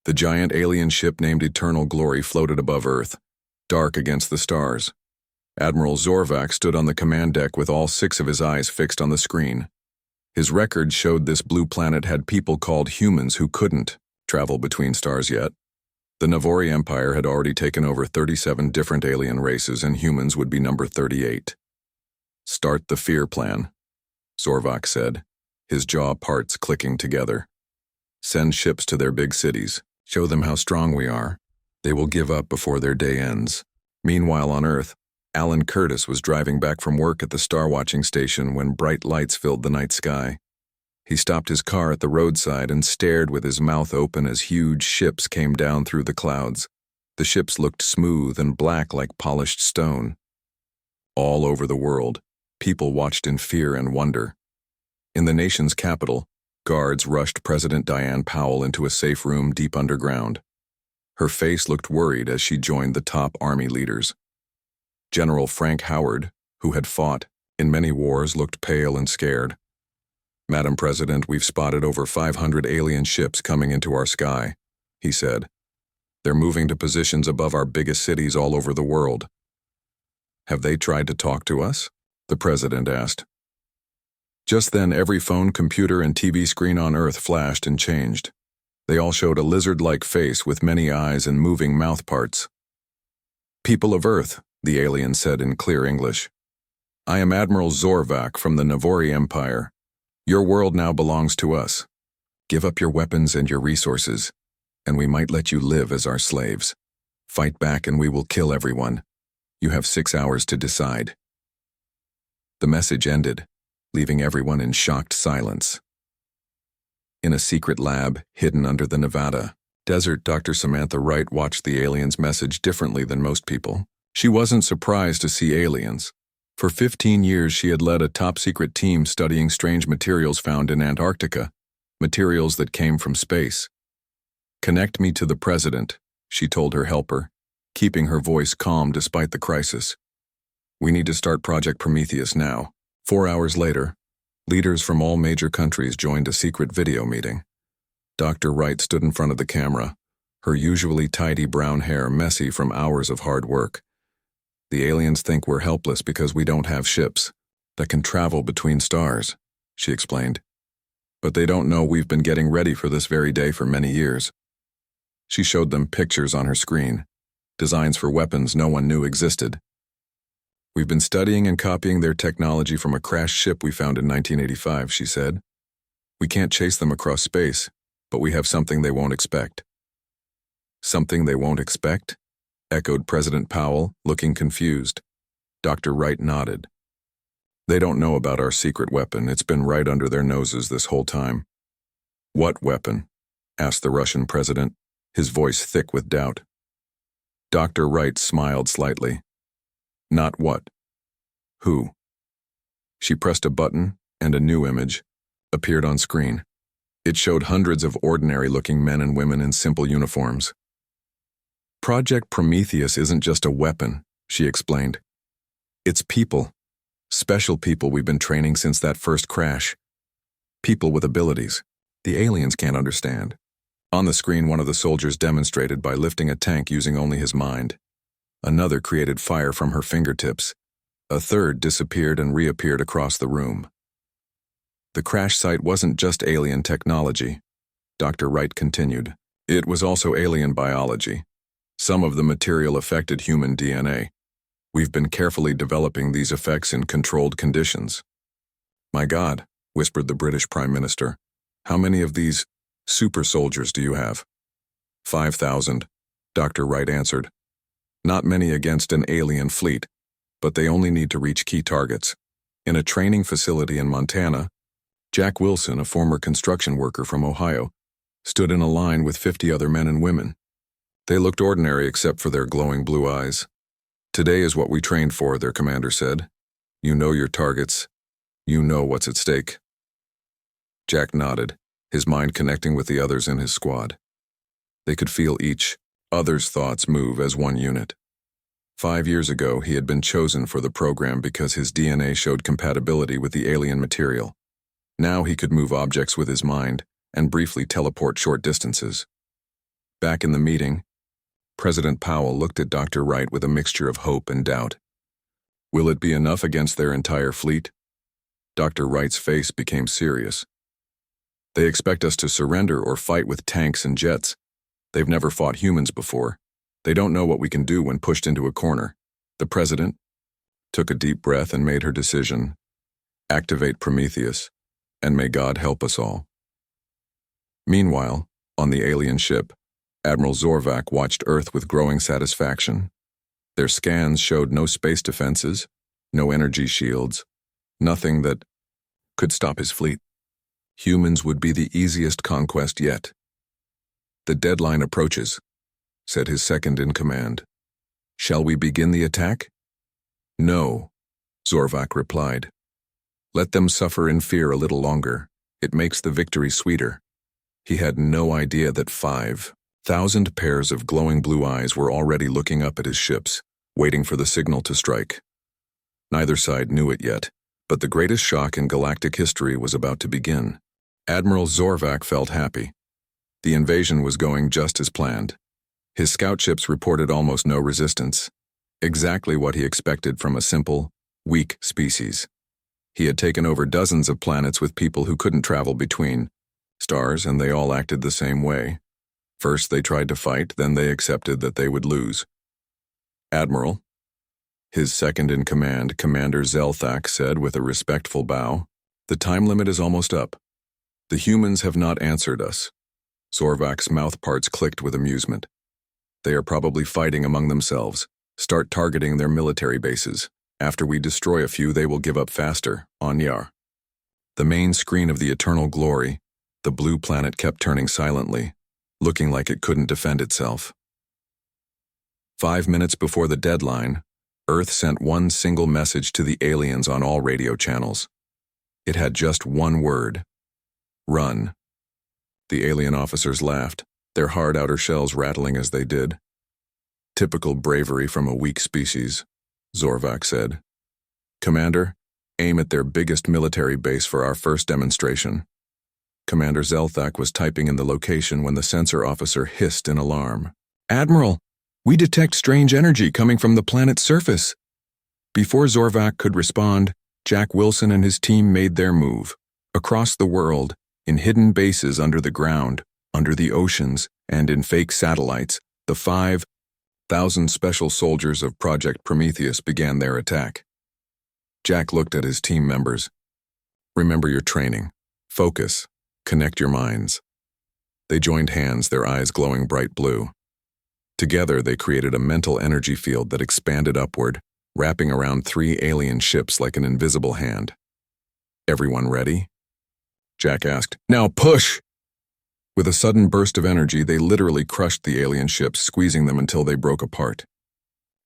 The giant alien ship named Eternal Glory floated above Earth, dark against the stars. Admiral Zorvac stood on the command deck with all 6 of his eyes fixed on the screen. His record showed this blue planet had people called humans who couldn't travel between stars yet. The Navori Empire had already taken over 37 different alien races, and humans would be number 38. "Start the fear plan," Zorvac said, his jaw parts clicking together. "Send ships to their big cities. Show them how strong we are. They will give up before their day ends." Meanwhile on Earth, Alan Curtis was driving back from work at the star-watching station when bright lights filled the night sky. He stopped his car at the roadside and stared with his mouth open as huge ships came down through the clouds. The ships looked smooth and black like polished stone. All over the world, people watched in fear and wonder. In the nation's capital, guards rushed President Diane Powell into a safe room deep underground. Her face looked worried as she joined the top army leaders. General Frank Howard, who had fought in many wars, looked pale and scared. "Madam President, we've spotted over 500 alien ships coming into our sky," he said. "They're moving to positions above our biggest cities all over the world." "Have they tried to talk to us?" the president asked. Just then, every phone, computer, and TV screen on Earth flashed and changed. They all showed a lizard-like face with many eyes and moving mouth parts. "People of Earth," the alien said in clear English. "I am Admiral Zorvac from the Navori Empire. Your world now belongs to us. Give up your weapons and your resources, and we might let you live as our slaves. Fight back and we will kill everyone. You have 6 hours to decide." The message ended, leaving everyone in shocked silence. In a secret lab hidden under the Nevada desert, Dr. Samantha Wright watched the alien's message differently than most people. She wasn't surprised to see aliens. For 15 years, she had led a top-secret team studying strange materials found in Antarctica, materials that came from space. "Connect me to the president," she told her helper, keeping her voice calm despite the crisis. "We need to start Project Prometheus now." 4 hours later, leaders from all major countries joined a secret video meeting. Dr. Wright stood in front of the camera, her usually tidy brown hair messy from hours of hard work. "The aliens think we're helpless because we don't have ships that can travel between stars," she explained. "But they don't know we've been getting ready for this very day for many years." She showed them pictures on her screen, designs for weapons no one knew existed. "We've been studying and copying their technology from a crashed ship we found in 1985, she said. "We can't chase them across space, but we have something they won't expect." "Something they won't expect?" echoed President Powell, looking confused. Dr. Wright nodded. "They don't know about our secret weapon. It's been right under their noses this whole time." "What weapon?" asked the Russian president, his voice thick with doubt. Dr. Wright smiled slightly. "Not what? Who?" She pressed a button, and a new image appeared on screen. It showed hundreds of ordinary-looking men and women in simple uniforms. "Project Prometheus isn't just a weapon," she explained. "It's people. Special people we've been training since that first crash. People with abilities the aliens can't understand." On the screen, one of the soldiers demonstrated by lifting a tank using only his mind. Another created fire from her fingertips. A third disappeared and reappeared across the room. The crash site wasn't just alien technology, Dr. Wright continued. It was also alien biology. Some of the material affected human DNA. We've been carefully developing these effects in controlled conditions. "My God," whispered the British Prime Minister. "How many of these super soldiers do you have?" 5,000, Dr. Wright answered. "Not many against an alien fleet, but they only need to reach key targets." In a training facility in Montana, Jack Wilson, a former construction worker from Ohio, stood in a line with 50 other men and women. They looked ordinary except for their glowing blue eyes. "Today is what we trained for," their commander said. "You know your targets. You know what's at stake." Jack nodded, his mind connecting with the others in his squad. They could feel each other's thoughts move as one unit. 5 years ago, he had been chosen for the program because his DNA showed compatibility with the alien material. Now he could move objects with his mind and briefly teleport short distances. Back in the meeting, President Powell looked at Dr. Wright with a mixture of hope and doubt. Will it be enough against their entire fleet? Dr. Wright's face became serious. They expect us to surrender or fight with tanks and jets. They've never fought humans before. They don't know what we can do when pushed into a corner. The president took a deep breath and made her decision. Activate Prometheus, and may God help us all. Meanwhile, on the alien ship, Admiral Zorvac watched Earth with growing satisfaction. Their scans showed no space defenses, no energy shields, nothing that could stop his fleet. Humans would be the easiest conquest yet. The deadline approaches, said his second-in-command. Shall we begin the attack? No, Zorvac replied. Let them suffer in fear a little longer. It makes the victory sweeter. He had no idea that 5,000 pairs of glowing blue eyes were already looking up at his ships, waiting for the signal to strike. Neither side knew it yet, but the greatest shock in galactic history was about to begin. Admiral Zorvac felt happy. The invasion was going just as planned. His scout ships reported almost no resistance, exactly what he expected from a simple, weak species. He had taken over dozens of planets with people who couldn't travel between stars, and they all acted the same way. First they tried to fight, then they accepted that they would lose. Admiral, his second-in-command, Commander Zelthak, said with a respectful bow, the time limit is almost up. The humans have not answered us. Zorvac's mouthparts clicked with amusement. They are probably fighting among themselves. Start targeting their military bases. After we destroy a few, they will give up faster, Anyar. The main screen of the Eternal Glory, the blue planet kept turning silently, looking like it couldn't defend itself. 5 minutes before the deadline, Earth sent one single message to the aliens on all radio channels. It had just one word: run. The alien officers laughed, their hard outer shells rattling as they did. Typical bravery from a weak species, Zorvac said. Commander, aim at their biggest military base for our first demonstration. Commander Zelthak was typing in the location when the sensor officer hissed in alarm. Admiral, we detect strange energy coming from the planet's surface. Before Zorvac could respond, Jack Wilson and his team made their move. Across the world, in hidden bases under the ground, under the oceans, and in fake satellites, the 5,000 special soldiers of Project Prometheus began their attack. Jack looked at his team members. Remember your training. Focus. Connect your minds. They joined hands, their eyes glowing bright blue. Together, they created a mental energy field that expanded upward, wrapping around 3 alien ships like an invisible hand. Everyone ready? Jack asked. Now push! With a sudden burst of energy, they literally crushed the alien ships, squeezing them until they broke apart.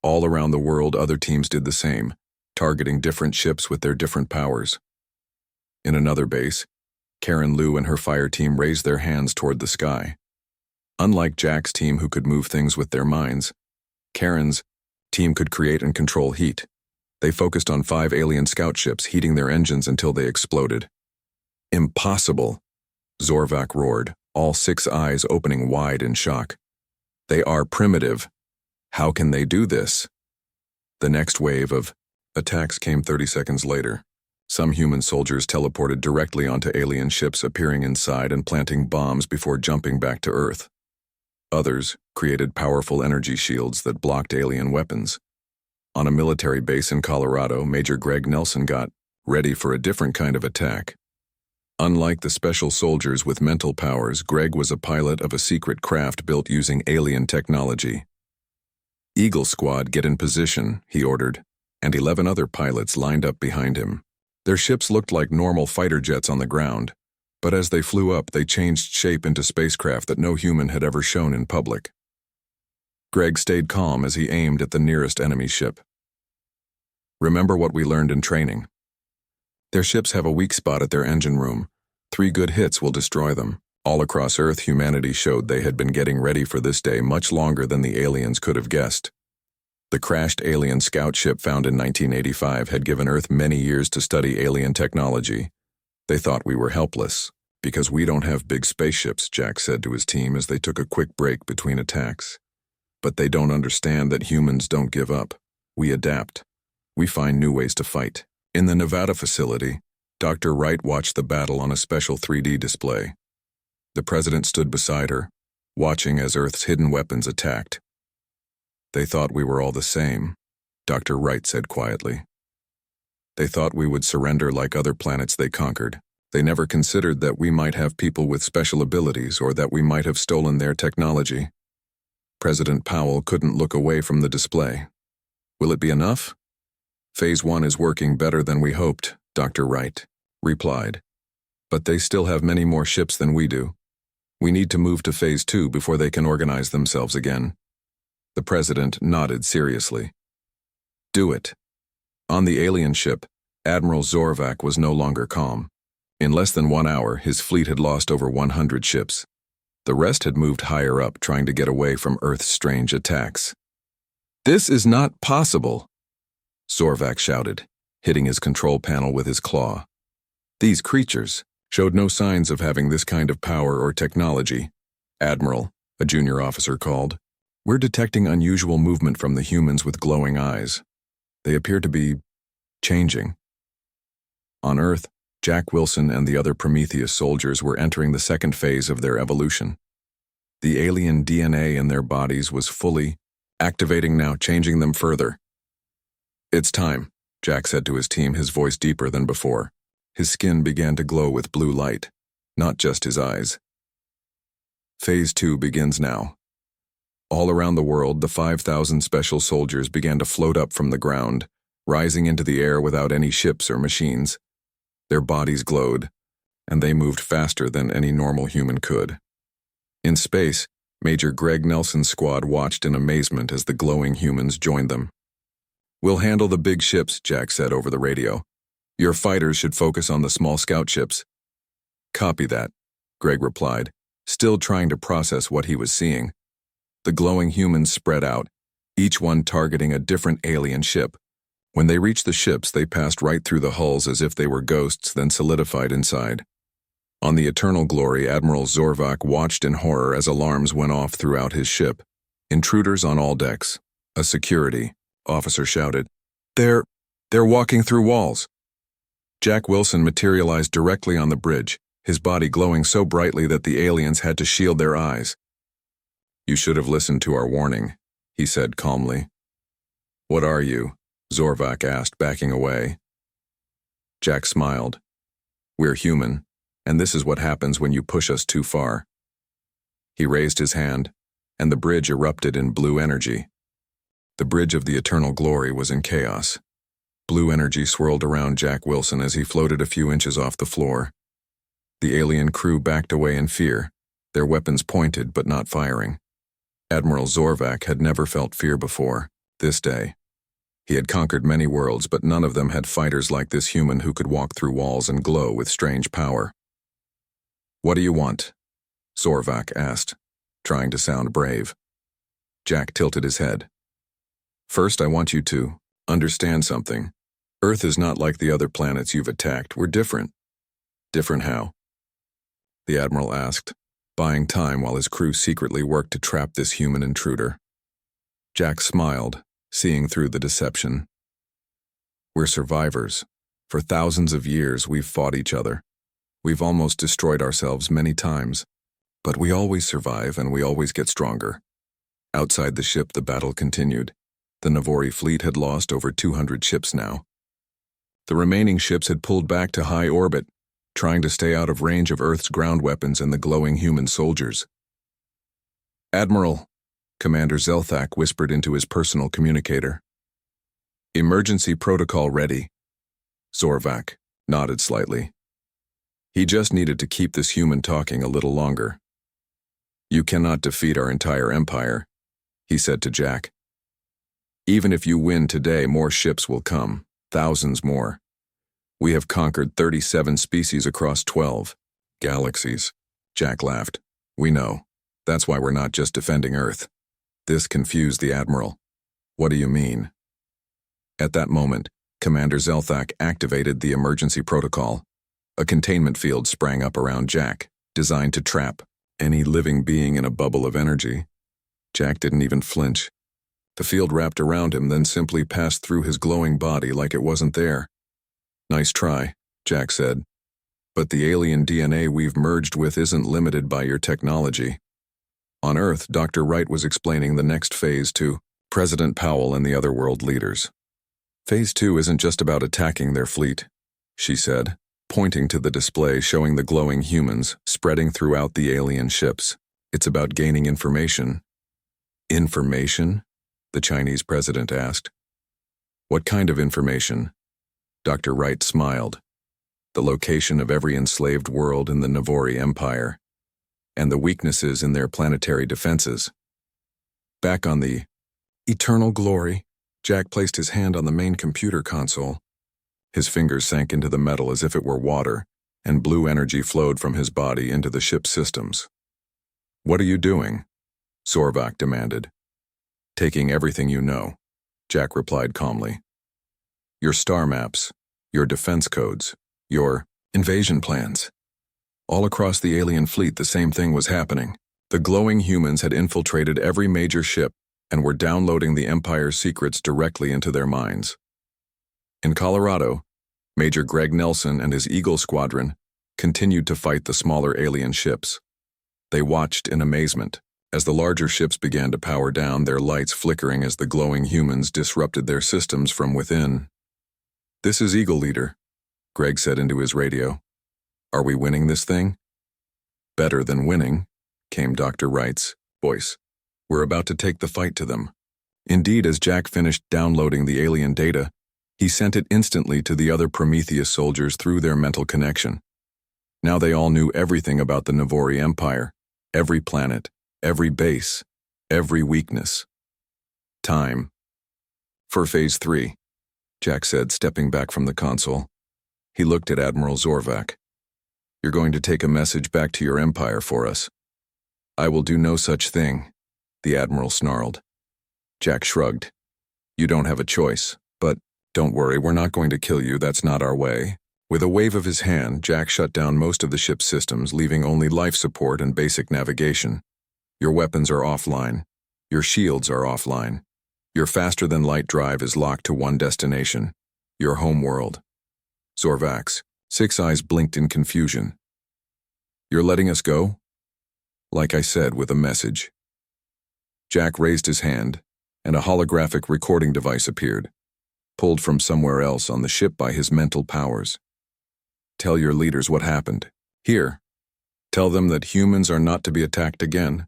All around the world, other teams did the same, targeting different ships with their different powers. In another base, Karen Liu and her fire team raised their hands toward the sky. Unlike Jack's team, who could move things with their minds, Karen's team could create and control heat. They focused on 5 alien scout ships, heating their engines until they exploded. Impossible, Zorvac roared, all 6 eyes opening wide in shock. They are primitive. How can they do this? The next wave of attacks came 30 seconds later. Some human soldiers teleported directly onto alien ships, appearing inside and planting bombs before jumping back to Earth. Others created powerful energy shields that blocked alien weapons. On a military base in Colorado, Major Greg Nelson got ready for a different kind of attack. Unlike the special soldiers with mental powers, Greg was a pilot of a secret craft built using alien technology. Eagle Squad, get in position, he ordered, and 11 other pilots lined up behind him. Their ships looked like normal fighter jets on the ground, but as they flew up, they changed shape into spacecraft that no human had ever shown in public. Greg stayed calm as he aimed at the nearest enemy ship. Remember what we learned in training. Their ships have a weak spot at their engine room. 3 good hits will destroy them. All across Earth, humanity showed they had been getting ready for this day much longer than the aliens could have guessed. The crashed alien scout ship found in 1985 had given Earth many years to study alien technology. They thought we were helpless. Because we don't have big spaceships, Jack said to his team as they took a quick break between attacks. But they don't understand that humans don't give up. We adapt. We find new ways to fight. In the Nevada facility, Dr. Wright watched the battle on a special 3D display. The president stood beside her, watching as Earth's hidden weapons attacked. They thought we were all the same, Dr. Wright said quietly. They thought we would surrender like other planets they conquered. They never considered that we might have people with special abilities or that we might have stolen their technology. President Powell couldn't look away from the display. Will it be enough? Phase 1 is working better than we hoped, Dr. Wright replied. But they still have many more ships than we do. We need to move to Phase 2 before they can organize themselves again. The president nodded seriously. Do it. On the alien ship, Admiral Zorvac was no longer calm. In less than 1 hour, his fleet had lost over 100 ships. The rest had moved higher up, trying to get away from Earth's strange attacks. This is not possible, Zorvac shouted, hitting his control panel with his claw. These creatures showed no signs of having this kind of power or technology. Admiral, a junior officer called. We're detecting unusual movement from the humans with glowing eyes. They appear to be changing. On Earth, Jack Wilson and the other Prometheus soldiers were entering the second phase of their evolution. The alien DNA in their bodies was fully activating now, changing them further. It's time, Jack said to his team, his voice deeper than before. His skin began to glow with blue light, not just his eyes. Phase 2 begins now. All around the world, the 5,000 special soldiers began to float up from the ground, rising into the air without any ships or machines. Their bodies glowed, and they moved faster than any normal human could. In space, Major Greg Nelson's squad watched in amazement as the glowing humans joined them. We'll handle the big ships, Jack said over the radio. Your fighters should focus on the small scout ships. Copy that, Greg replied, still trying to process what he was seeing. The glowing humans spread out, each one targeting a different alien ship. When they reached the ships, they passed right through the hulls as if they were ghosts, then solidified inside. On the Eternal Glory, Admiral Zorvac watched in horror as alarms went off throughout his ship. Intruders on all decks. A security officer shouted, They're walking through walls. Jack Wilson materialized directly on the bridge, his body glowing so brightly that the aliens had to shield their eyes. You should have listened to our warning, he said calmly. What are you? Zorvac asked, backing away. Jack smiled. We're human, and this is what happens when you push us too far. He raised his hand, and the bridge erupted in blue energy. The bridge of the Eternal Glory was in chaos. Blue energy swirled around Jack Wilson as he floated a few inches off the floor. The alien crew backed away in fear, their weapons pointed but not firing. Admiral Zorvac had never felt fear before, this day. He had conquered many worlds, but none of them had fighters like this human who could walk through walls and glow with strange power. What do you want? Zorvac asked, trying to sound brave. Jack tilted his head. First, I want you to understand something. Earth is not like the other planets you've attacked. We're different. Different how? The Admiral asked, buying time while his crew secretly worked to trap this human intruder. Jack smiled, seeing through the deception. We're survivors. For thousands of years, we've fought each other. We've almost destroyed ourselves many times. But we always survive and we always get stronger. Outside the ship, the battle continued. The Navori fleet had lost over 200 ships now. The remaining ships had pulled back to high orbit, trying to stay out of range of Earth's ground weapons and the glowing human soldiers. Admiral, Commander Zelthak whispered into his personal communicator. Emergency protocol ready. Zorvac nodded slightly. He just needed to keep this human talking a little longer. You cannot defeat our entire empire, he said to Jack. Even if you win today, more ships will come, thousands more. We have conquered 37 species across 12 galaxies. Jack laughed. We know. That's why we're not just defending Earth. This confused the Admiral. What do you mean? At that moment, Commander Zelthak activated the emergency protocol. A containment field sprang up around Jack, designed to trap any living being in a bubble of energy. Jack didn't even flinch. The field wrapped around him, then simply passed through his glowing body like it wasn't there. "Nice try," Jack said. "But the alien DNA we've merged with isn't limited by your technology." On Earth, Dr. Wright was explaining the next phase to President Powell and the other world leaders. "Phase 2 isn't just about attacking their fleet," she said, pointing to the display showing the glowing humans spreading throughout the alien ships. "It's about gaining information." "Information?" the Chinese president asked. "What kind of information?" Dr. Wright smiled. "The location of every enslaved world in the Navori Empire, and the weaknesses in their planetary defenses." Back on the Eternal Glory, Jack placed his hand on the main computer console. His fingers sank into the metal as if it were water, and blue energy flowed from his body into the ship's systems. "What are you doing?" Zorvac demanded. "Taking everything you know," Jack replied calmly. "Your star maps, your defense codes, your invasion plans." All across the alien fleet, the same thing was happening. The glowing humans had infiltrated every major ship and were downloading the Empire's secrets directly into their minds. In Colorado, Major Greg Nelson and his Eagle Squadron continued to fight the smaller alien ships. They watched in amazement as the larger ships began to power down, their lights flickering as the glowing humans disrupted their systems from within. "This is Eagle Leader," Greg said into his radio. "Are we winning this thing?" "Better than winning," came Dr. Wright's voice. "We're about to take the fight to them." Indeed, as Jack finished downloading the alien data, he sent it instantly to the other Prometheus soldiers through their mental connection. Now they all knew everything about the Navori Empire, every planet, every base, every weakness. "Time for Phase 3, Jack said, stepping back from the console. He looked at Admiral Zorvac. "You're going to take a message back to your empire for us." "I will do no such thing," the Admiral snarled. Jack shrugged. "You don't have a choice, but don't worry, we're not going to kill you, that's not our way." With a wave of his hand, Jack shut down most of the ship's systems, leaving only life support and basic navigation. "Your weapons are offline. Your shields are offline. Your faster-than-light drive is locked to one destination, your home world." Zorvac's 6 eyes blinked in confusion. "You're letting us go?" "Like I said, with a message." Jack raised his hand, and a holographic recording device appeared, pulled from somewhere else on the ship by his mental powers. "Tell your leaders what happened. Here. Tell them that humans are not to be attacked again.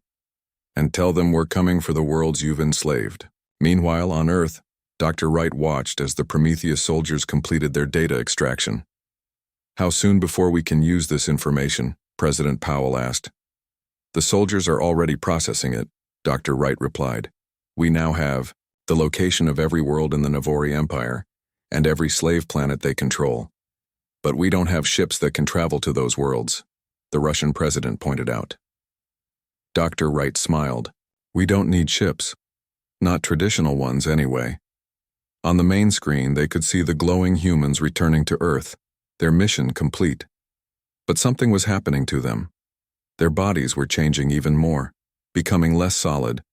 And tell them we're coming for the worlds you've enslaved." Meanwhile, on Earth, Dr. Wright watched as the Prometheus soldiers completed their data extraction. "How soon before we can use this information?" President Powell asked. "The soldiers are already processing it," Dr. Wright replied. "We now have the location of every world in the Navori Empire and every slave planet they control. But we don't have ships that can travel to those worlds," the Russian president pointed out. Dr. Wright smiled. "We don't need ships. Not traditional ones, anyway." On the main screen, they could see the glowing humans returning to Earth, their mission complete. But something was happening to them. Their bodies were changing even more, becoming less solid,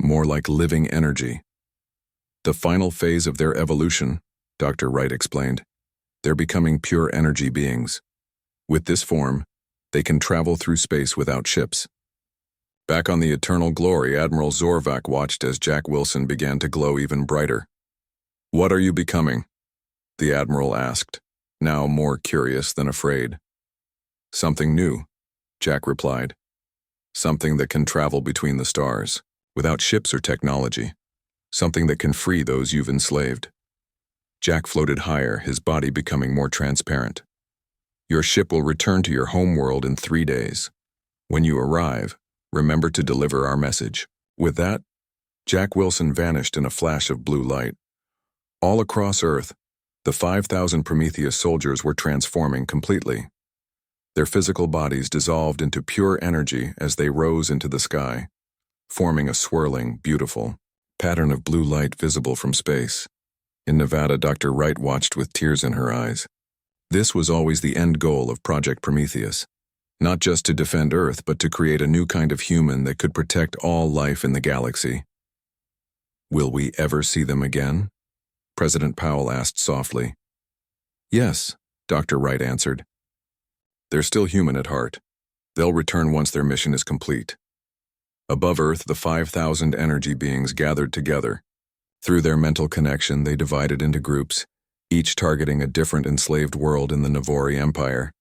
more like living energy. "The final phase of their evolution," Dr. Wright explained. "They're becoming pure energy beings. With this form, they can travel through space without ships." Back on the Eternal Glory, Admiral Zorvac watched as Jack Wilson began to glow even brighter. "What are you becoming?" the Admiral asked, now more curious than afraid. "Something new," Jack replied. "Something that can travel between the stars, without ships or technology. Something that can free those you've enslaved." Jack floated higher, his body becoming more transparent. "Your ship will return to your home world in 3 days. When you arrive, remember to deliver our message." With that, Jack Wilson vanished in a flash of blue light. All across Earth, the 5,000 Prometheus soldiers were transforming completely. Their physical bodies dissolved into pure energy as they rose into the sky, forming a swirling, beautiful pattern of blue light visible from space. In Nevada, Dr. Wright watched with tears in her eyes. This was always the end goal of Project Prometheus. Not just to defend Earth, but to create a new kind of human that could protect all life in the galaxy. Will we ever see them again? President Powell asked softly. Yes, Dr. Wright answered. They're still human at heart. They'll return once their mission is complete. Above Earth, the 5,000 energy beings gathered together. Through their mental connection, they divided into groups, each targeting a different enslaved world in the Navori Empire.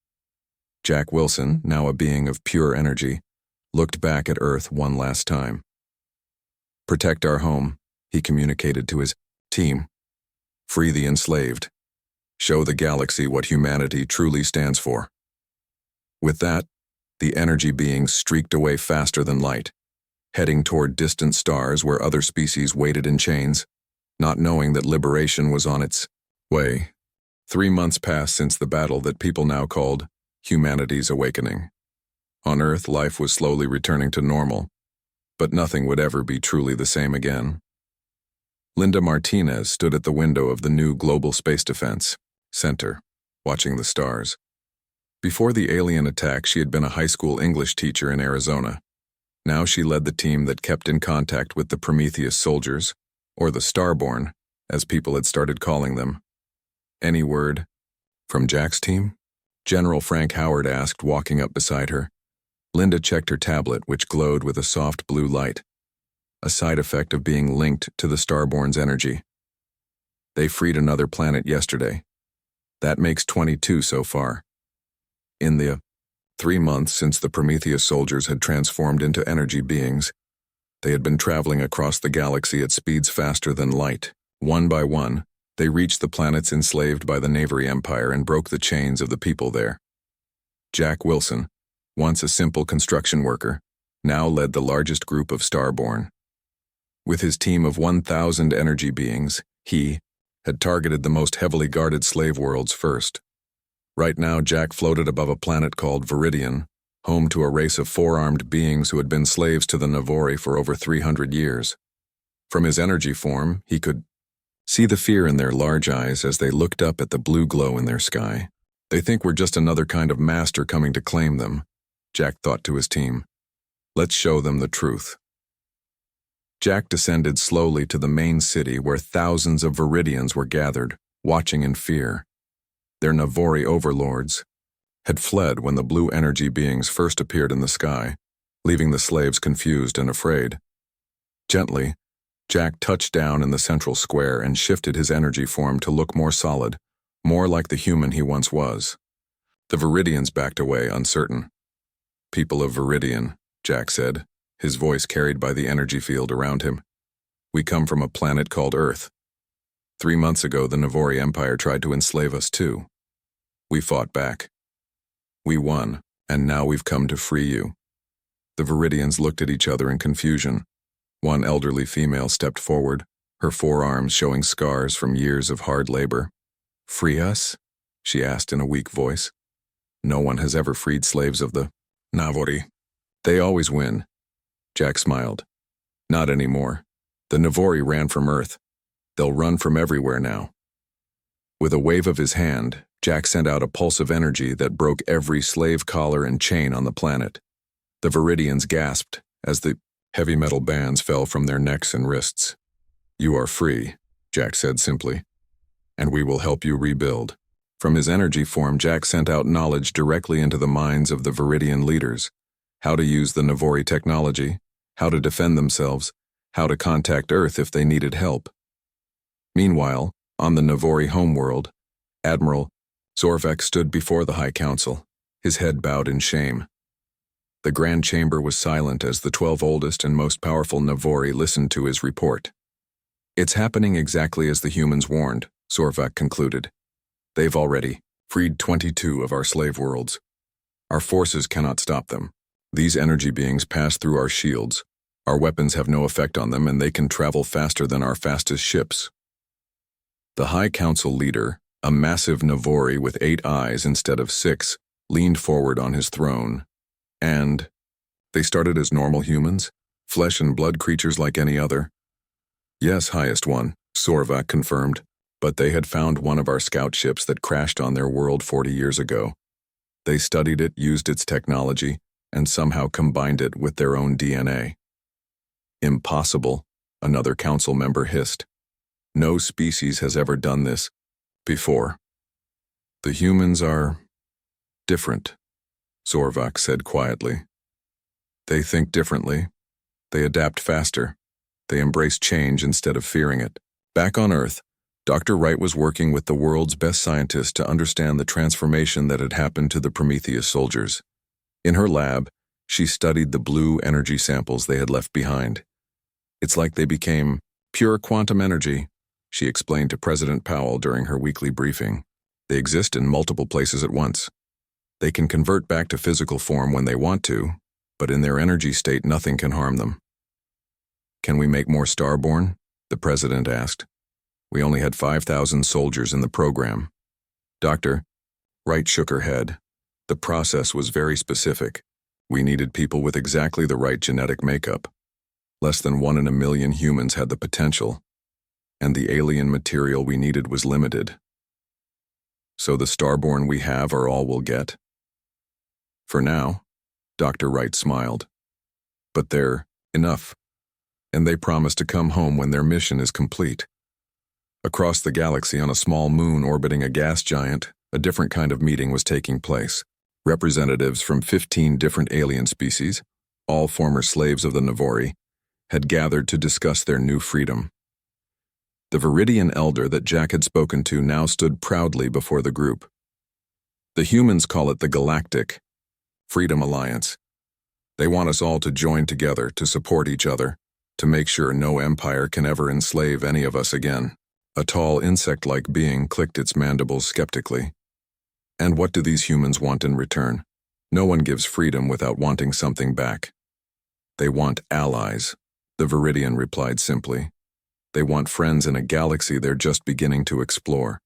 Jack Wilson, now a being of pure energy, looked back at Earth one last time. Protect our home, he communicated to his team. Free the enslaved. Show the galaxy what humanity truly stands for. With that, the energy beings streaked away faster than light, heading toward distant stars where other species waited in chains, not knowing that liberation was on its way. 3 months passed since the battle that people now called humanity's awakening. On Earth, life was slowly returning to normal, but nothing would ever be truly the same again. Linda Martinez stood at the window of the new Global Space Defense Center, watching the stars. Before the alien attack, she had been a high school English teacher in Arizona. Now she led the team that kept in contact with the Prometheus soldiers, or the Starborn, as people had started calling them. Any word from Jack's team? General Frank Howard asked, walking up beside her. Linda checked her tablet, which glowed with a soft blue light, a side effect of being linked to the Starborn's energy. They freed another planet yesterday. That makes 22 so far. In the 3 months since the Prometheus soldiers had transformed into energy beings, they had been traveling across the galaxy at speeds faster than light. One by one, they reached the planets enslaved by the Navori Empire and broke the chains of the people there. Jack Wilson, once a simple construction worker, now led the largest group of Starborn. With his team of 1,000 energy beings, he had targeted the most heavily guarded slave worlds first. Right now, Jack floated above a planet called Viridian, home to a race of 4-armed beings who had been slaves to the Navori for over 300 years. From his energy form, he could see the fear in their large eyes as they looked up at the blue glow in their sky. They think we're just another kind of master coming to claim them, Jack thought to his team. Let's show them the truth. Jack descended slowly to the main city where thousands of Viridians were gathered, watching in fear. Their Navori overlords had fled when the blue energy beings first appeared in the sky, leaving the slaves confused and afraid. Gently, Jack touched down in the central square and shifted his energy form to look more solid, more like the human he once was. The Viridians backed away, uncertain. People of Viridian, Jack said, his voice carried by the energy field around him. We come from a planet called Earth. 3 months ago, the Navori Empire tried to enslave us too. We fought back. We won, and now we've come to free you. The Viridians looked at each other in confusion. One elderly female stepped forward, her forearms showing scars from years of hard labor. Free us? She asked in a weak voice. No one has ever freed slaves of the Navori. They always win. Jack smiled. Not anymore. The Navori ran from Earth. They'll run from everywhere now. With a wave of his hand, Jack sent out a pulse of energy that broke every slave collar and chain on the planet. The Viridians gasped as the heavy metal bands fell from their necks and wrists. You are free, Jack said simply, and we will help you rebuild. From his energy form, Jack sent out knowledge directly into the minds of the Viridian leaders. How to use the Navori technology, how to defend themselves, how to contact Earth if they needed help. Meanwhile, on the Navori homeworld, Admiral Zorvek stood before the High Council, his head bowed in shame. The Grand Chamber was silent as the 12 oldest and most powerful Navori listened to his report. It's happening exactly as the humans warned, Zorvek concluded. They've already freed 22 of our slave worlds. Our forces cannot stop them. These energy beings pass through our shields. Our weapons have no effect on them, and they can travel faster than our fastest ships. The High Council leader, a massive Navori with 8 eyes instead of 6, leaned forward on his throne. And they started as normal humans, flesh and blood creatures like any other. Yes, highest one, Zorvak confirmed. But they had found one of our scout ships that crashed on their world 40 years ago. They studied it, used its technology, and somehow combined it with their own DNA. Impossible, another council member hissed. No species has ever done this before. The humans are different, Zorvak said quietly. They think differently. They adapt faster. They embrace change instead of fearing it. Back on Earth, Dr. Wright was working with the world's best scientists to understand the transformation that had happened to the Prometheus soldiers. In her lab, she studied the blue energy samples they had left behind. It's like they became pure quantum energy, she explained to President Powell during her weekly briefing. They exist in multiple places at once. They can convert back to physical form when they want to, but in their energy state nothing can harm them. Can we make more Starborn? The president asked. We only had 5,000 soldiers in the program. Dr. Wright shook her head. The process was very specific. We needed people with exactly the right genetic makeup. Less than 1 in a million humans had the potential, and the alien material we needed was limited. So the Starborn we have are all we'll get? For now, Dr. Wright smiled. But they're enough, and they promise to come home when their mission is complete. Across the galaxy on a small moon orbiting a gas giant, a different kind of meeting was taking place. Representatives from 15 different alien species, all former slaves of the Navori, had gathered to discuss their new freedom. The Viridian elder that Jack had spoken to now stood proudly before the group. The humans call it the Galactic Freedom Alliance. They want us all to join together to support each other, to make sure no empire can ever enslave any of us again. A tall insect-like being clicked its mandibles skeptically. And what do these humans want in return? No one gives freedom without wanting something back. They want allies, the Viridian replied simply. They want friends in a galaxy they're just beginning to explore.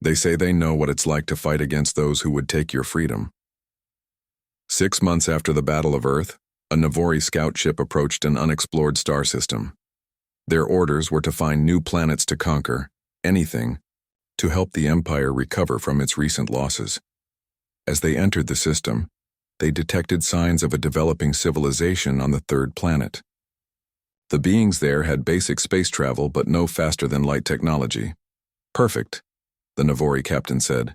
They say they know what it's like to fight against those who would take your freedom. 6 months after the Battle of Earth, a Navori scout ship approached an unexplored star system. Their orders were to find new planets to conquer, anything, to help the Empire recover from its recent losses. As they entered the system, they detected signs of a developing civilization on the third planet. The beings there had basic space travel but no faster-than-light technology. Perfect, the Navori captain said.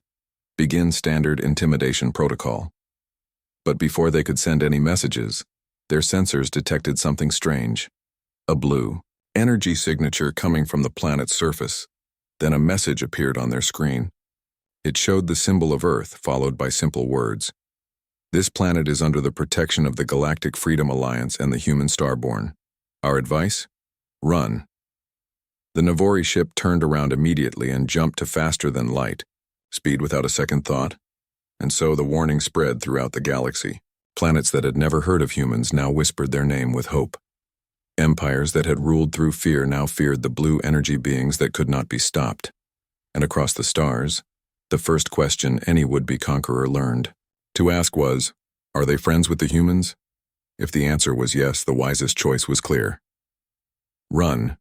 Begin standard intimidation protocol. But before they could send any messages, their sensors detected something strange. A blue energy signature coming from the planet's surface. Then a message appeared on their screen. It showed the symbol of Earth, followed by simple words. This planet is under the protection of the Galactic Freedom Alliance and the human Starborn. Our advice? Run. The Navori ship turned around immediately and jumped to faster than light, speed without a second thought. And so the warning spread throughout the galaxy. Planets that had never heard of humans now whispered their name with hope. Empires that had ruled through fear now feared the blue energy beings that could not be stopped. And across the stars, the first question any would-be conqueror learned to ask was, are they friends with the humans? If the answer was yes, the wisest choice was clear. Run.